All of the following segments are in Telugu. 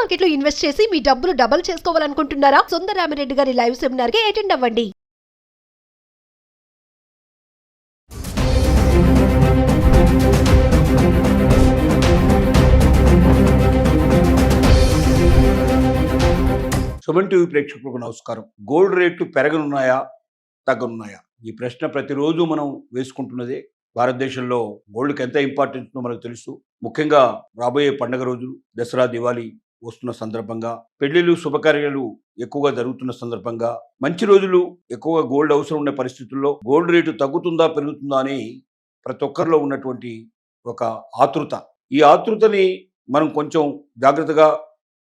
మార్కెట్ లో ఇన్వెస్ట్ చేసి మీ డబ్బులు డబుల్ చేసుకోవాలనుకుంటున్నారా? సుందరరామిరెడ్డి గారి లైవ్ సెమినార్ కి అటెండ్ అవ్వండి. సుమన్ టీవీ ప్రేక్షకులకు నమస్కారం. గోల్డ్ రేట్లు పెరగనున్నాయా, తగ్గనున్నాయా? ఈ ప్రశ్న ప్రతిరోజు మనం వేసుకుంటున్నదే. భారతదేశంలో గోల్డ్కి ఎంత ఇంపార్టెన్స్ ఉందో మనకు తెలుసు. ముఖ్యంగా రాబోయే పండుగ రోజులు, దసరా, దివాళీ వస్తున్న సందర్భంగా, పెళ్లిళ్ళు, శుభకార్యాలు ఎక్కువగా జరుగుతున్న సందర్భంగా, మంచి రోజులు, ఎక్కువగా గోల్డ్ అవసరం ఉన్న పరిస్థితుల్లో గోల్డ్ రేటు తగ్గుతుందా పెరుగుతుందా అని ప్రతి ఒక్కరిలో ఉన్నటువంటి ఒక ఆతృత. ఈ ఆతృతని మనం కొంచెం జాగ్రత్తగా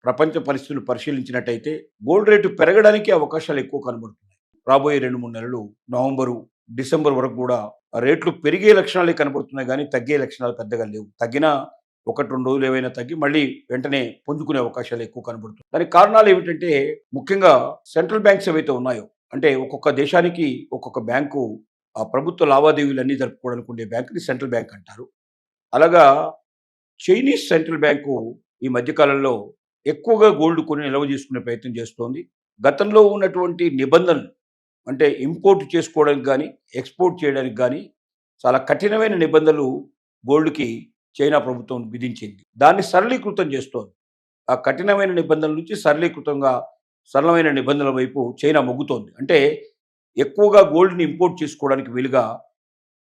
ప్రపంచ పరిస్థితులు పరిశీలించినట్టయితే గోల్డ్ రేటు పెరగడానికి అవకాశాలు ఎక్కువ కనబడుతున్నాయి. రాబోయే 2-3 నెలలు, నవంబరు, డిసెంబర్ వరకు కూడా రేట్లు పెరిగే లక్షణాలే కనబడుతున్నాయి, కానీ తగ్గే లక్షణాలు పెద్దగా లేవు. తగ్గినా 1-2 రోజులు ఏవైనా తగ్గి మళ్ళీ వెంటనే పుంజుకునే అవకాశాలు ఎక్కువ కనబడుతున్నాయి. దానికి కారణాలు ఏమిటంటే, ముఖ్యంగా సెంట్రల్ బ్యాంక్స్ ఏవైతే ఉన్నాయో, అంటే ఒక్కొక్క దేశానికి ఒక్కొక్క బ్యాంకు ఆ ప్రభుత్వ లావాదేవీలన్నీ జరుపుకోవడానికి ఉండే బ్యాంకుని సెంట్రల్ బ్యాంక్ అంటారు. అలాగా చైనీస్ సెంట్రల్ బ్యాంకు ఈ మధ్యకాలంలో ఎక్కువగా గోల్డ్ కొని నిల్వ చేసుకునే ప్రయత్నం చేస్తోంది. గతంలో ఉన్నటువంటి నిబంధనలు, అంటే ఇంపోర్ట్ చేసుకోవడానికి కానీ ఎక్స్పోర్ట్ చేయడానికి కానీ చాలా కఠినమైన నిబంధనలు గోల్డ్కి చైనా ప్రభుత్వం విధించింది. దాన్ని సరళీకృతం చేస్తోంది. ఆ కఠినమైన నిబంధనల నుంచి సరళమైన నిబంధనల వైపు చైనా మొగ్గుతోంది. అంటే ఎక్కువగా గోల్డ్ని ఇంపోర్ట్ చేసుకోవడానికి వీలుగా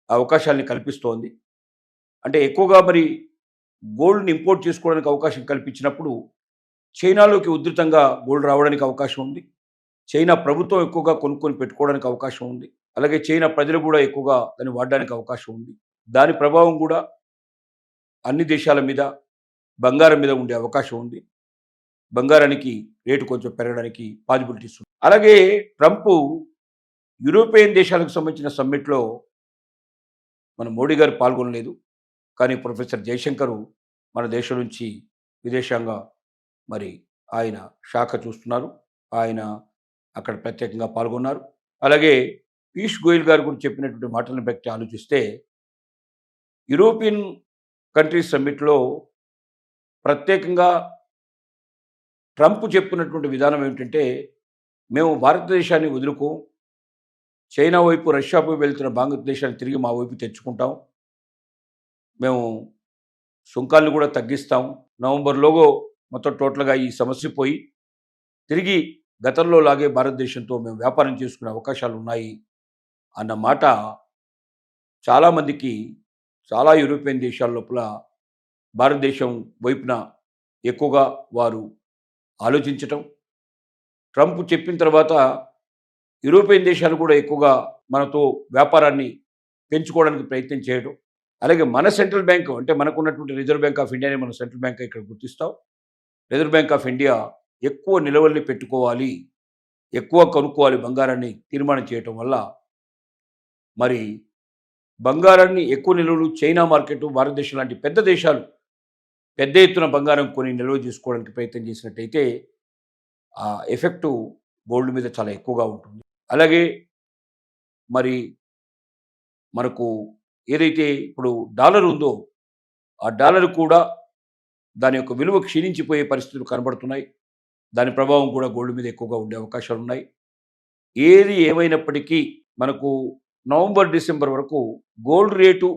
అవకాశాలని కల్పిస్తోంది. అంటే ఎక్కువగా మరి గోల్డ్ని ఇంపోర్ట్ చేసుకోవడానికి అవకాశం కల్పించినప్పుడు చైనాలోకి ఉధృతంగా గోల్డ్ రావడానికి అవకాశం ఉంది. చైనా ప్రభుత్వం ఎక్కువగా కొనుక్కొని పెట్టుకోవడానికి అవకాశం ఉంది. అలాగే చైనా ప్రజలు కూడా ఎక్కువగా దాన్ని వాడడానికి అవకాశం ఉంది. దాని ప్రభావం కూడా అన్ని దేశాల మీద, బంగారం మీద ఉండే అవకాశం ఉంది. బంగారానికి రేటు కొంచెం పెరగడానికి పాజిబిలిటీస్ ఉంది. అలాగే ట్రంప్ యూరోపియన్ దేశాలకు సంబంధించిన సమ్మిట్లో మన మోడీ గారు పాల్గొనలేదు. కానీ ప్రొఫెసర్ జయశంకర్ మన దేశం నుంచి విదేశాంగ మరి ఆయన శాఖ చూస్తున్నారు. ఆయన అక్కడ ప్రత్యేకంగా పాల్గొన్నారు. అలాగే పీయూష్ గోయల్ గారు కూడా చెప్పినటువంటి మాటలను బట్టి ఆలోచిస్తే, యూరోపియన్ కంట్రీస్ సమ్మిట్లో ప్రత్యేకంగా ట్రంప్ చెప్పినటువంటి విధానం ఏమిటంటే, మేము భారతదేశాన్ని వదులుకోం, చైనా వైపు, రష్యా వైపు వెళ్తున్న భారతదేశాన్ని తిరిగి మా వైపు తెచ్చుకుంటాం, మేము సుంకాలను కూడా తగ్గిస్తాం, నవంబర్లోగో మొత్తం టోటల్గా ఈ సమస్య పోయి తిరిగి గతంలో లాగే భారతదేశంతో మేము వ్యాపారం చేసుకునే అవకాశాలు ఉన్నాయి అన్న మాట చాలామందికి, చాలా యూరోపియన్ దేశాల లోపల భారతదేశం వైపున ఎక్కువగా వారు ఆలోచించటం, ట్రంప్ చెప్పిన తర్వాత యూరోపియన్ దేశాలు కూడా ఎక్కువగా మనతో వ్యాపారాన్ని పెంచుకోవడానికి ప్రయత్నం చేయడం. అలాగే మన సెంట్రల్ బ్యాంక్, అంటే మనకున్నటువంటి రిజర్వ్ బ్యాంక్ ఆఫ్ ఇండియాని మనం సెంట్రల్ బ్యాంక్ ఇక్కడ గుర్తిస్తాం. రిజర్వ్ బ్యాంక్ ఆఫ్ ఇండియా ఎక్కువ నిల్వల్ని పెట్టుకోవాలి, ఎక్కువ కొనుక్కోవాలి బంగారాన్ని తీర్మానం చేయటం వల్ల మరి బంగారాన్ని ఎక్కువ నిల్వలు చైనా మార్కెట్, భారతదేశం లాంటి పెద్ద దేశాలు పెద్ద ఎత్తున బంగారం కొని నిల్వ చేసుకోవడానికి ప్రయత్నం చేసినట్టయితే ఆ ఎఫెక్టు గోల్డ్ మీద చాలా ఎక్కువగా ఉంటుంది. అలాగే మరి మనకు ఏదైతే ఇప్పుడు డాలర్ ఉందో, ఆ డాలర్ కూడా దాని యొక్క విలువ క్షీణించిపోయే పరిస్థితులు కనబడుతున్నాయి. దాని ప్రభావం కూడా గోల్డ్ మీద ఎక్కువగా ఉండే అవకాశాలు ఉన్నాయి. ఏది ఏమైనప్పటికీ మనకు నవంబర్, డిసెంబర్ వరకు గోల్డ్ రేటు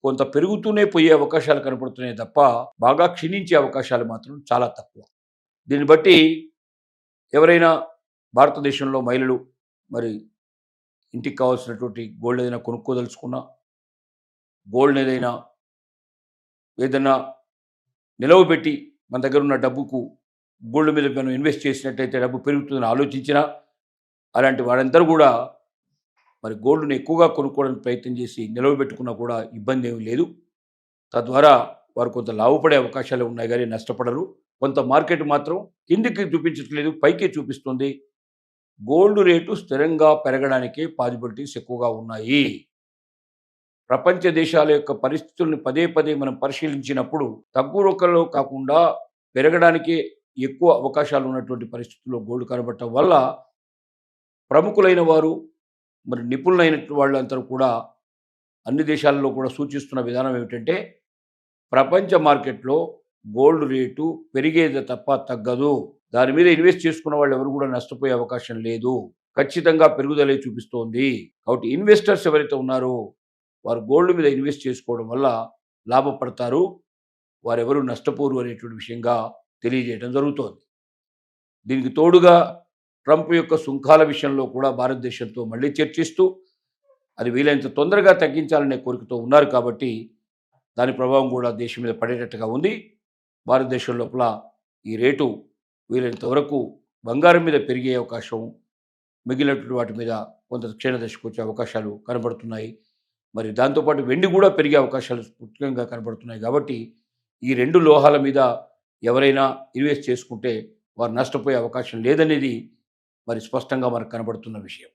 కొంత పెరుగుతూనే పోయే అవకాశాలు కనపడుతున్నాయి తప్ప బాగా క్షీణించే అవకాశాలు మాత్రం చాలా తక్కువ. దీన్ని బట్టి ఎవరైనా భారతదేశంలో మహిళలు మరి ఇంటికి కావాల్సినటువంటి గోల్డ్ ఏదైనా కొనుక్కోదలుచుకున్నా, గోల్డ్ ఏదైనా నిలవ పెట్టి మన దగ్గర ఉన్న డబ్బుకు గోల్డ్ మీద మనం ఇన్వెస్ట్ చేసినట్టయితే డబ్బు పెరుగుతుందని ఆలోచించినా, అలాంటి వారందరూ కూడా మరి గోల్డ్ని ఎక్కువగా కొనుక్కోవడానికి ప్రయత్నం చేసి నిలవబెట్టుకున్నా కూడా ఇబ్బంది ఏమీ లేదు. తద్వారా వారు కొంత లాభపడే అవకాశాలు ఉన్నాయి, కానీ నష్టపడరు. కొంత మార్కెట్ మాత్రం కిందికి చూపించట్లేదు, పైకి చూపిస్తుంది. గోల్డ్ రేటు స్థిరంగా పెరగడానికి పాజిబిలిటీస్ ఎక్కువగా ఉన్నాయి. ప్రపంచ దేశాల యొక్క పరిస్థితులను పదే పదే మనం పరిశీలించినప్పుడు తగ్గుముఖంలో కాకుండా పెరగడానికి ఎక్కువ అవకాశాలు ఉన్నటువంటి పరిస్థితుల్లో గోల్డ్ కనబడటం వల్ల ప్రముఖులైన వారు, మరి నిపుణులైన వాళ్ళందరూ కూడా అన్ని దేశాల్లో కూడా సూచిస్తున్న విధానం ఏమిటంటే, ప్రపంచ మార్కెట్లో గోల్డ్ రేటు పెరిగేది తప్ప తగ్గదు. దాని మీద ఇన్వెస్ట్ చేసుకున్న వాళ్ళు ఎవరు కూడా నష్టపోయే అవకాశం లేదు. ఖచ్చితంగా పెరుగుదలే చూపిస్తోంది. కాబట్టి ఇన్వెస్టర్స్ ఎవరైతే ఉన్నారో వారు గోల్డ్ మీద ఇన్వెస్ట్ చేసుకోవడం వల్ల లాభపడతారు. వారెవరు నష్టపోరు అనేటువంటి విషయంగా తెలియజేయడం జరుగుతోంది. దీనికి తోడుగా ట్రంప్ యొక్క సుంకాల విషయంలో కూడా భారతదేశంతో మళ్ళీ చర్చిస్తూ అది వీలైనంత తొందరగా తగ్గించాలనే కోరికతో ఉన్నారు కాబట్టి దాని ప్రభావం కూడా దేశం మీద పడేటట్టుగా ఉంది. భారతదేశం లోపల ఈ రేటు వీలైనంత వరకు బంగారం మీద పెరిగే అవకాశం, మిగిలినటువంటి వాటి మీద కొంత క్షీణదశకు వచ్చే అవకాశాలు కనబడుతున్నాయి. మరి దాంతోపాటు వెండి కూడా పెరిగే అవకాశాలు ముఖ్యంగా కనబడుతున్నాయి. కాబట్టి ఈ రెండు లోహాల మీద ఎవరైనా ఇన్వెస్ట్ చేసుకుంటే వారు నష్టపోయే అవకాశం లేదనేది మరి స్పష్టంగా మనకు కనబడుతున్న విషయం.